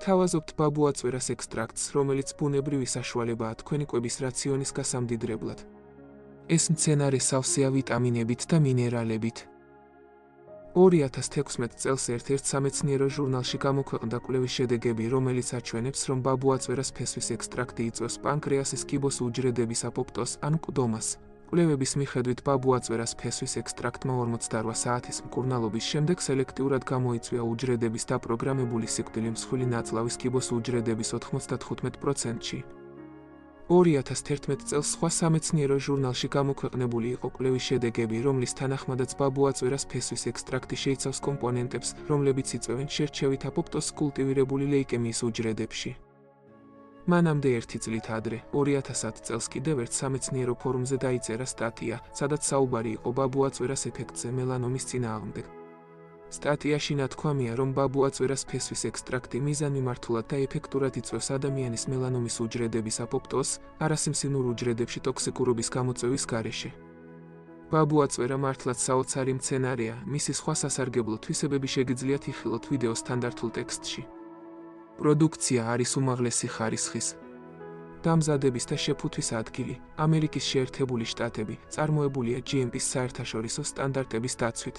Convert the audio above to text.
გთავაზობთ ბაბუაწვერას ექსტრაქტს, რომელიც ბუნებრივი საშუალებაა თქვენი კვების რაციონის გასამდიდრებლად. ეს მცენარე სავსეა ვიტამინებით და მინერალებით. 2016 წელს ერთ-ერთ სამეცნიერო ჟურნალში გამოქვეყნდა კვლევის შედეგები, რომელიც აჩვენებს, რომ ბაბუაწვერას ფესვის ექსტრაქტი იწვევს პანკრეასის კიბოს უჯრედების აპოპტოზს ან მკვდომას. კვლევების მიხედვით ბაბუაწვერას ფესვის ექსტრაქტმა 48 საათის მკურნალობის შემდეგ სელექტიურად გამოიწვია უჯრედების დაპროგრამებული სიკვდილი მსხვილი ნაწლავის კიბოს უჯრედების 95%-ში. 2011 წელს სხვა სამეცნიერო ჟურნალში გამოქვეყნებული იყო კვლევის შედეგები, რომლის თანახმადაც ბაბუაწვერას ფესვის ექსტრაქტი შეიცავს კომპონენტებს, რომლებიც იწვევენ შერჩევით აპოპტოზს კულტივირებული ლეიკემიის უჯრედებში. მანამდე ერთი წლით ადრე, 2010 წელს კიდევ ერთ სამეცნიერო ფორუმზე დაიწერა სტატია, სადაც საუბარი იყო ბაბუაწვერას ეფექტზე მელანომის წინააღმდეგ. სტატიაში ნათქვამია, რომ ბაბუაწვერას ფესვის ექსტრაქტი მიზანმიმართულად და ეფექტურად იწვევს ადამიანის მელანომის უჯრედების აპოპტოზს, არასიმსივნურ უჯრედებში ტოქსიკურობის გამოწვევის გარეშე. ბაბუაწვერა მართლაც საოცარი მცენარეა, მისი სხვა სასარგებლო თვისებები შეგიძლიათ იხილოთ ვიდეო სტანდარტულ ტექსტში. პროდუქცია არის უმაღლესი ხარისხის. დამზადების და შეფუთვის ადგილი, ამერიკის შეერთებული შტატები, წარმოებულია GMP-ის საერთაშორისო სტანდარტების დაცვით.